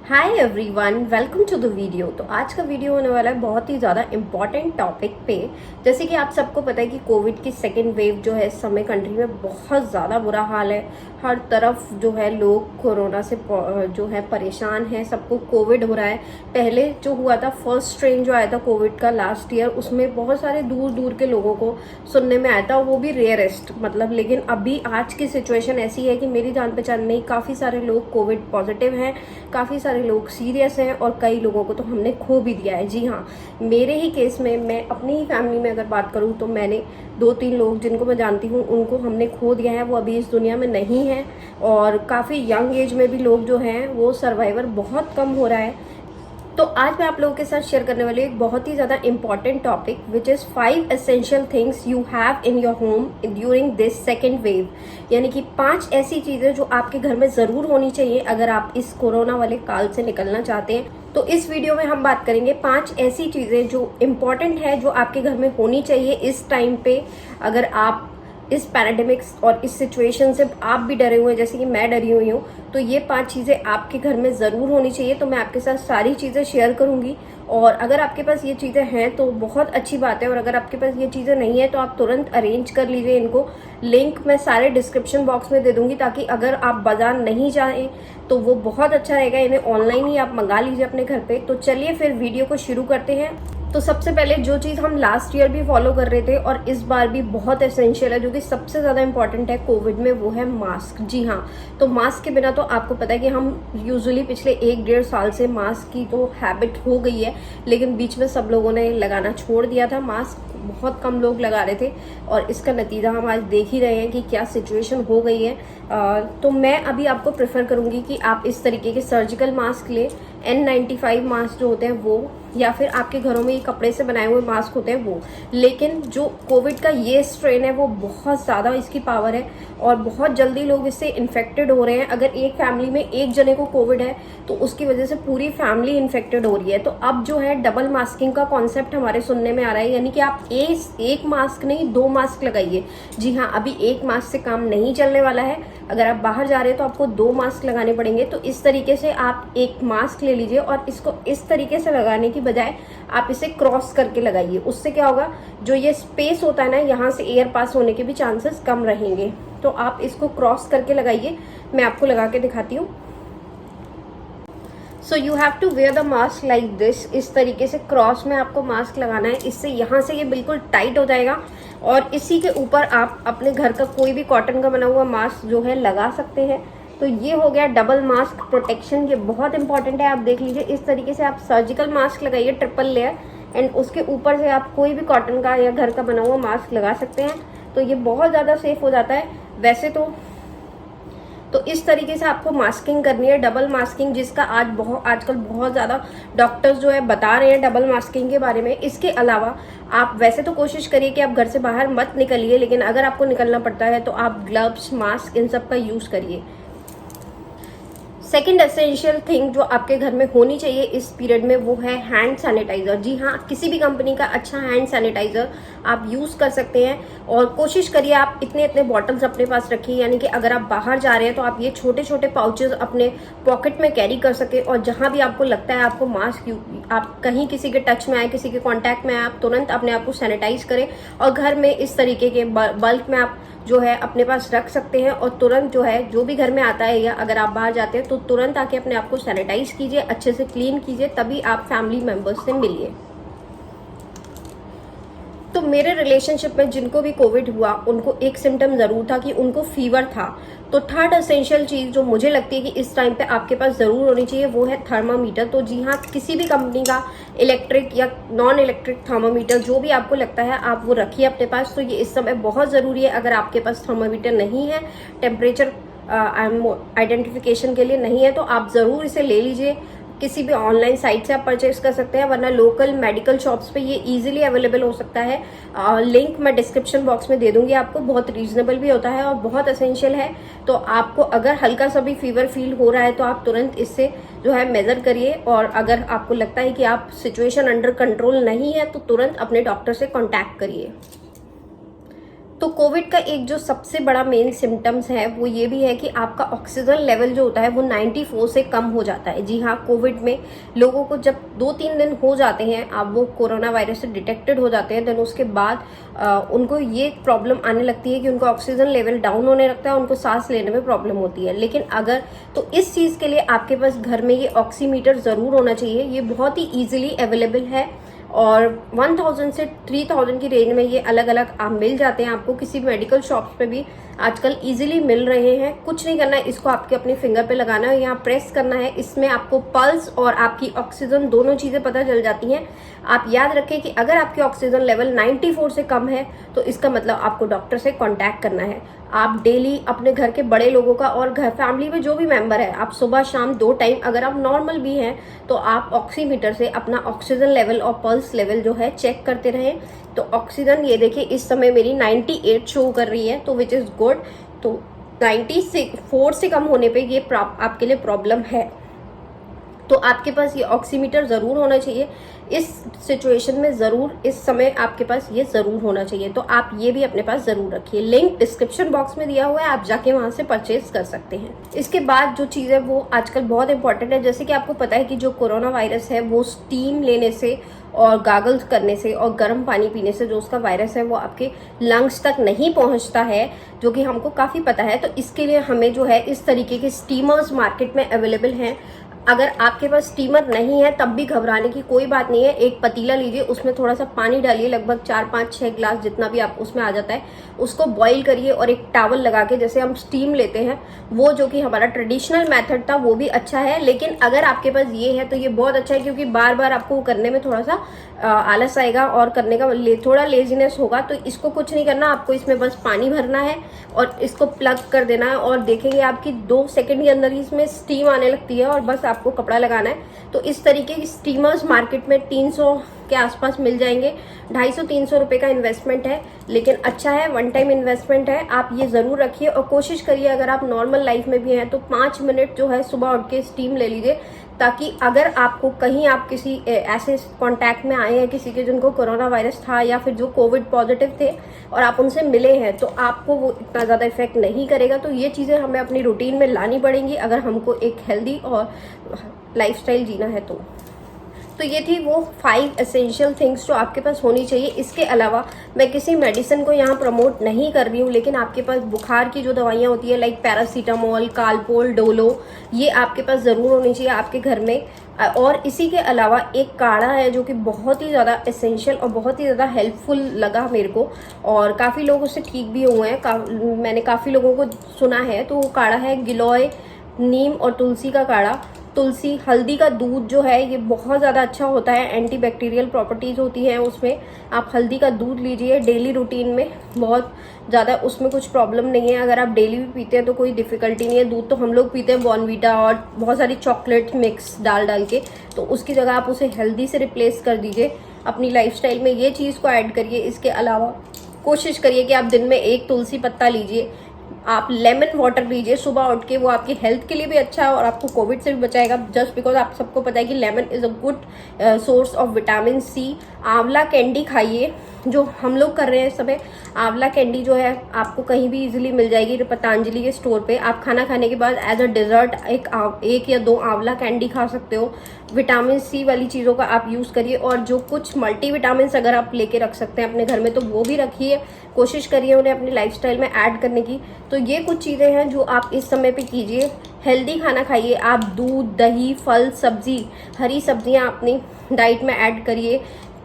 Hi everyone, welcome to the video. तो आज का वीडियो होने वाला है बहुत ही ज़्यादा इम्पॉर्टेंट टॉपिक पे। जैसे कि आप सबको पता है कि कोविड की सेकेंड वेव जो है इस समय कंट्री में बहुत ज़्यादा बुरा हाल है। हर तरफ जो है लोग कोरोना से जो है परेशान है, सबको कोविड हो रहा है। पहले जो हुआ था फर्स्ट स्ट्रेन जो आया था कोविड का लास्ट ईयर, उसमें बहुत सारे दूर दूर के लोगों को सुनने में आया था, वो भी रेयरेस्ट मतलब। लेकिन अभी आज की सिचुएशन ऐसी है कि मेरी जान पहचान में ही काफ़ी सारे लोग कोविड पॉजिटिव हैं, काफ़ी सारे लोग सीरियस हैं और कई लोगों को तो हमने खो भी दिया है। जी हाँ, मेरे ही केस में, मैं अपनी ही फैमिली में अगर बात करूँ तो मैंने 2-3 लोग जिनको मैं जानती हूँ उनको हमने खो दिया है, वो अभी इस दुनिया में नहीं है। और काफ़ी यंग एज में भी लोग जो हैं वो सर्वाइवर बहुत कम हो रहा है। तो आज मैं आप लोगों के साथ शेयर करने वाली एक बहुत ही ज़्यादा important topic which is 5 essential things you have in your home during this second wave. यानी कि 5 ऐसी चीज़ें जो आपके घर में ज़रूर होनी चाहिए अगर आप इस कोरोना वाले काल से निकलना चाहते हैं। तो इस वीडियो में हम बात करेंगे 5 ऐसी चीज़ें जो इम्पॉर्टेंट है, जो आपके घर में होनी चाहिए इस टाइम पे। अगर आप इस पैराडेमिक्स और इस सिचुएशन से आप भी डरे हुए हैं जैसे कि मैं डरी हुई हूँ, तो ये 5 चीज़ें आपके घर में ज़रूर होनी चाहिए। तो मैं आपके साथ सारी चीज़ें शेयर करूँगी और अगर आपके पास ये चीज़ें हैं तो बहुत अच्छी बात है, और अगर आपके पास ये चीज़ें नहीं है तो आप तुरंत अरेंज कर लीजिए इनको। लिंक मैं सारे डिस्क्रिप्शन बॉक्स में दे दूँगी, ताकि अगर आप बाजार नहीं जाएँ तो वो बहुत अच्छा रहेगा, इन्हें ऑनलाइन ही आप मंगा लीजिए अपने घर पे। तो चलिए फिर वीडियो को शुरू करते हैं। तो सबसे पहले जो चीज़ हम लास्ट ईयर भी फॉलो कर रहे थे और इस बार भी बहुत एसेंशियल है, जो कि सबसे ज़्यादा इंपॉर्टेंट है कोविड में, वो है मास्क। जी हाँ, तो मास्क के बिना तो आपको पता है कि हम यूजुअली पिछले 1-1.5 साल से मास्क की तो हैबिट हो गई है, लेकिन बीच में सब लोगों ने लगाना छोड़ दिया था। मास्क बहुत कम लोग लगा रहे थे और इसका नतीजा हम आज देख ही रहे हैं कि क्या सिचुएशन हो गई है। तो मैं अभी आपको प्रेफर करूँगी कि आप इस तरीके के सर्जिकल मास्क लें, N95 मास्क जो होते हैं वो, या फिर आपके घरों में ये कपड़े से बनाए हुए मास्क होते हैं वो। लेकिन जो कोविड का ये स्ट्रेन है वो बहुत ज़्यादा इसकी पावर है और बहुत जल्दी लोग इससे इन्फेक्टेड हो रहे हैं। अगर एक फैमिली में एक जने को कोविड है तो उसकी वजह से पूरी फैमिली इन्फेक्टेड हो रही है। तो अब जो है डबल मास्किंग का कॉन्सेप्ट हमारे सुनने में आ रहा है, यानी कि आप एक मास्क नहीं 2 मास्क लगाइए। जी हाँ, अभी एक मास्क से काम नहीं चलने वाला है। अगर आप बाहर जा रहे हैं तो आपको 2 मास्क लगाने पड़ेंगे। तो इस तरीके से आप एक मास्क ले लीजिए और इसको इस तरीके से लगाने की बजाय आप इसे क्रॉस करके लगाइए। उससे क्या होगा, जो ये स्पेस होता है ना, यहाँ से एयर पास होने के भी चांसेस कम रहेंगे। तो आप इसको क्रॉस करके लगाइए। मैं आपको लगा के दिखाती हूँ। So you have to wear the mask like this. इस तरीके से क्रॉस में आपको मास्क लगाना है। इससे यहाँ से ये बिल्कुल टाइट हो जाएगा और इसी के ऊपर आप अपने घर का कोई भी कॉटन का बना हुआ मास्क जो है लगा सकते हैं। तो ये हो गया डबल मास्क प्रोटेक्शन। ये बहुत इंपॉर्टेंट है। आप देख लीजिए, इस तरीके से आप सर्जिकल मास्क लगाइए ट्रिपल लेयर, एंड उसके ऊपर से आप कोई भी कॉटन का या घर का बना हुआ मास्क लगा सकते हैं। तो ये बहुत ज़्यादा सेफ हो जाता है। वैसे तो इस तरीके से आपको मास्किंग करनी है, डबल मास्किंग, जिसका आजकल बहुत ज़्यादा डॉक्टर्स जो है बता रहे हैं डबल मास्किंग के बारे में। इसके अलावा आप वैसे तो कोशिश करिए कि आप घर से बाहर मत निकलिए, लेकिन अगर आपको निकलना पड़ता है तो आप ग्लव्स, मास्क, इन सब का यूज़ करिए। सेकेंड एसेंशियल थिंग जो आपके घर में होनी चाहिए इस पीरियड में, वो है हैंड सैनिटाइजर। जी हाँ, किसी भी कंपनी का अच्छा हैंड सैनिटाइजर आप यूज़ कर सकते हैं। और कोशिश करिए आप इतने बॉटल्स अपने पास रखिए, यानी कि अगर आप बाहर जा रहे हैं तो आप ये छोटे छोटे पाउचेस अपने पॉकेट में कैरी कर सके। और जहाँ भी आपको लगता है आपको मास्क, आप कहीं किसी के टच में आए, किसी के कॉन्टैक्ट में आए, आप तुरंत अपने आप को सैनिटाइज करें। और घर में इस तरीके के बल्क में आप जो है अपने पास रख सकते हैं और तुरंत जो है जो भी घर में आता है या अगर आप बाहर जाते हैं तो तुरंत आके अपने आप को सैनिटाइज कीजिए, अच्छे से क्लीन कीजिए, तभी आप फैमिली मेंबर्स से मिलिए। तो मेरे रिलेशनशिप में जिनको भी कोविड हुआ उनको एक सिम्टम ज़रूर था कि उनको फीवर था। तो थर्ड एसेंशियल चीज़ जो मुझे लगती है कि इस टाइम पे आपके पास ज़रूर होनी चाहिए वो है थर्मामीटर। तो जी हाँ, किसी भी कंपनी का इलेक्ट्रिक या नॉन इलेक्ट्रिक थर्मामीटर जो भी आपको लगता है आप वो रखिए अपने पास। तो ये इस समय बहुत ज़रूरी है। अगर आपके पास थर्मामीटर नहीं है, टेम्परेचर आइडेंटिफिकेशन के लिए नहीं है, तो आप ज़रूर इसे ले लीजिए। किसी भी ऑनलाइन साइट से आप परचेज कर सकते हैं, वरना लोकल मेडिकल शॉप्स पे ये इजीली अवेलेबल हो सकता है। लिंक मैं डिस्क्रिप्शन बॉक्स में दे दूंगी आपको। बहुत रीजनेबल भी होता है और बहुत एसेंशियल है। तो आपको अगर हल्का सा भी फीवर फील हो रहा है तो आप तुरंत इससे जो है मेजर करिए। और अगर आपको लगता है कि आप सिचुएशन अंडर कंट्रोल नहीं है तो तुरंत अपने डॉक्टर से कॉन्टैक्ट करिए। तो कोविड का एक जो सबसे बड़ा मेन सिम्टम्स है वो ये भी है कि आपका ऑक्सीजन लेवल जो होता है वो 94 से कम हो जाता है। जी हाँ, कोविड में लोगों को जब 2-3 दिन हो जाते हैं, अब वो कोरोना वायरस से डिटेक्टेड हो जाते हैं, देन उसके बाद उनको ये प्रॉब्लम आने लगती है कि उनको ऑक्सीजन लेवल डाउन होने लगता है, उनको सांस लेने में प्रॉब्लम होती है। लेकिन अगर तो इस चीज़ के लिए आपके पास घर में ये ऑक्सीमीटर ज़रूर होना चाहिए। ये बहुत ही ईजिली अवेलेबल है और 1000 से 3000 की रेंज में ये अलग अलग आप मिल जाते हैं। आपको किसी मेडिकल शॉप्स पे भी आजकल इजीली मिल रहे हैं। कुछ नहीं करना है, इसको आपके अपने फिंगर पे लगाना है, यहाँ प्रेस करना है। इसमें आपको पल्स और आपकी ऑक्सीजन दोनों चीज़ें पता चल जाती हैं। आप याद रखें कि अगर आपकी ऑक्सीजन लेवल 94 से कम है तो इसका मतलब आपको डॉक्टर से कॉन्टैक्ट करना है। आप डेली अपने घर के बड़े लोगों का और घर फैमिली में जो भी मेंबर है, आप सुबह शाम 2 टाइम, अगर आप नॉर्मल भी हैं तो आप ऑक्सीमीटर से अपना ऑक्सीजन लेवल और पल्स लेवल जो है चेक करते रहें। तो ऑक्सीजन ये देखिए इस समय मेरी 98 शो कर रही है, तो विच इज़ गुड। तो 94 से कम होने पे ये आपके लिए प्रॉब्लम है, तो आपके पास ये ऑक्सीमीटर ज़रूर होना चाहिए। इस सिचुएशन में ज़रूर इस समय आपके पास ये ज़रूर होना चाहिए, तो आप ये भी अपने पास ज़रूर रखिए। लिंक डिस्क्रिप्शन बॉक्स में दिया हुआ है, आप जाके वहाँ से परचेज कर सकते हैं। इसके बाद जो चीज़ है वो आजकल बहुत इंपॉर्टेंट है। जैसे कि आपको पता है कि जो कोरोना वायरस है वो स्टीम लेने से और गागल्स करने से और गर्म पानी पीने से जो उसका वायरस है वो आपके लंग्स तक नहीं पहुंचता है, जो कि हमको काफ़ी पता है। तो इसके लिए हमें जो है इस तरीके के स्टीमर्स मार्केट में अवेलेबल हैं। अगर आपके पास स्टीमर नहीं है तब भी घबराने की कोई बात नहीं है। एक पतीला लीजिए, उसमें थोड़ा सा पानी डालिए, लगभग 4-5-6 ग्लास जितना भी आप उसमें आ जाता है, उसको बॉईल करिए और एक टॉवल लगा के जैसे हम स्टीम लेते हैं वो जो कि हमारा ट्रेडिशनल मेथड था वो भी अच्छा है। लेकिन अगर आपके पास ये है तो ये बहुत अच्छा है, क्योंकि बार बार आपको करने में थोड़ा सा आलस आएगा और करने का थोड़ा लेजीनेस होगा। तो इसको कुछ नहीं करना, आपको इसमें बस पानी भरना है और इसको प्लग कर देना है और देखेंगे आपकी 2 सेकंड के अंदर ही इसमें स्टीम आने लगती है और बस आपको कपड़ा लगाना है। तो इस तरीके की स्टीमर्स मार्केट में 300 के आसपास मिल जाएंगे। 250-300 रुपए का इन्वेस्टमेंट है, लेकिन अच्छा है, 1 टाइम इन्वेस्टमेंट है। आप ये ज़रूर रखिए और कोशिश करिए अगर आप नॉर्मल लाइफ में भी हैं तो 5 मिनट जो है सुबह उठ के स्टीम ले लीजिए, ताकि अगर आपको कहीं आप किसी ऐसे कांटेक्ट में आए हैं किसी के जिनको कोरोना वायरस था या फिर जो कोविड पॉजिटिव थे और आप उनसे मिले हैं तो आपको वो इतना ज़्यादा इफेक्ट नहीं करेगा। तो ये चीज़ें हमें अपनी रूटीन में लानी पड़ेंगी अगर हमको एक हेल्दी और लाइफस्टाइल जीना है तो ये थी वो 5 एसेंशियल थिंग्स जो आपके पास होनी चाहिए। इसके अलावा मैं किसी मेडिसिन को यहाँ प्रमोट नहीं कर रही हूँ, लेकिन आपके पास बुखार की जो दवाइयाँ होती है लाइक पैरासीटामोल, कालपोल, डोलो, ये आपके पास ज़रूर होनी चाहिए आपके घर में। और इसी के अलावा एक काढ़ा है जो कि बहुत ही ज़्यादा एसेंशियल और बहुत ही ज़्यादा हेल्पफुल लगा मेरे को, और काफ़ी लोग उससे ठीक भी हुए हैं। मैंने काफ़ी लोगों को सुना है। तो वो काढ़ा है गिलोय, नीम और तुलसी का काढ़ा। तुलसी, हल्दी का दूध जो है ये बहुत ज़्यादा अच्छा होता है, एंटीबैक्टीरियल प्रॉपर्टीज़ होती हैं उसमें। आप हल्दी का दूध लीजिए डेली रूटीन में, बहुत ज़्यादा उसमें कुछ प्रॉब्लम नहीं है। अगर आप डेली भी पीते हैं तो कोई डिफ़िकल्टी नहीं है। दूध तो हम लोग पीते हैं बॉर्नवीटा और बहुत सारी चॉकलेट मिक्स डाल के, तो उसकी जगह आप उसे हेल्दी से रिप्लेस कर दीजिए अपनी लाइफस्टाइल में, ये चीज़ को ऐड करिए। इसके अलावा कोशिश करिए कि आप दिन में 1 तुलसी पत्ता लीजिए। आप लेमन वाटर लीजिए सुबह उठ के, वो आपकी हेल्थ के लिए भी अच्छा है और आपको कोविड से भी बचाएगा, जस्ट बिकॉज आप सबको पता है कि lemon is a good source of vitamin C. आंवला कैंडी खाइए, जो हम लोग कर रहे हैं इस समय। आंवला कैंडी जो है आपको कहीं भी इजीली मिल जाएगी पतंजलि के स्टोर पे। आप खाना खाने के बाद एज अ डेजर्ट एक या 2 आंवला कैंडी खा सकते हो। विटामिन सी वाली चीज़ों का आप यूज़ करिए, और जो कुछ मल्टीविटामिन्स अगर आप लेके रख सकते हैं अपने घर में तो वो भी रखिए। कोशिश करिए उन्हें अपनी लाइफस्टाइल में ऐड करने की। तो ये कुछ चीज़ें हैं जो आप इस समय पे कीजिए। हेल्दी खाना खाइए, आप दूध, दही, फल, सब्जी, हरी सब्जियां अपनी डाइट में ऐड करिए।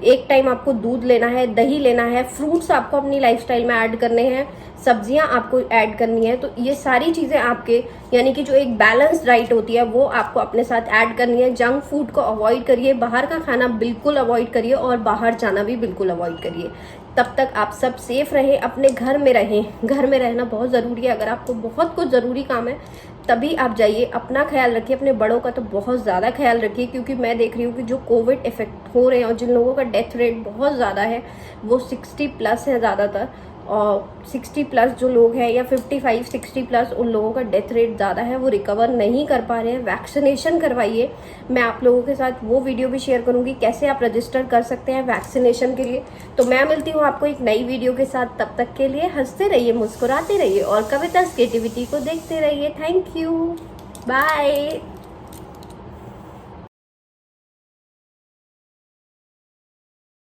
एक टाइम आपको दूध लेना है, दही लेना है, फ्रूट्स आपको अपनी लाइफस्टाइल में ऐड करने हैं, सब्जियां आपको ऐड करनी है। तो ये सारी चीज़ें आपके, यानी कि जो एक बैलेंस डाइट होती है वो आपको अपने साथ ऐड करनी है। जंक फूड को अवॉइड करिए, बाहर का खाना बिल्कुल अवॉइड करिए और बाहर जाना भी बिल्कुल अवॉइड करिए। तब तक आप सब सेफ रहें, अपने घर में रहें। घर में रहना बहुत ज़रूरी है। अगर आपको बहुत कुछ ज़रूरी काम है तभी आप जाइए। अपना ख्याल रखिए, अपने बड़ों का तो बहुत ज़्यादा ख्याल रखिए, क्योंकि मैं देख रही हूँ कि जो कोविड इफेक्ट हो रहे हैं और जिन लोगों का डेथ रेट बहुत ज़्यादा है वो 60+ है ज़्यादातर। और 60 प्लस जो लोग हैं या 55-60 प्लस, उन लोगों का डेथ रेट ज़्यादा है, वो रिकवर नहीं कर पा रहे हैं। वैक्सीनेशन करवाइए। मैं आप लोगों के साथ वो वीडियो भी शेयर करूंगी कैसे आप रजिस्टर कर सकते हैं वैक्सीनेशन के लिए। तो मैं मिलती हूँ आपको एक नई वीडियो के साथ। तब तक के लिए हंसते रहिए, मुस्कुराते रहिए और कविता क्रिएटिविटी को देखते रहिए। Thank you, bye.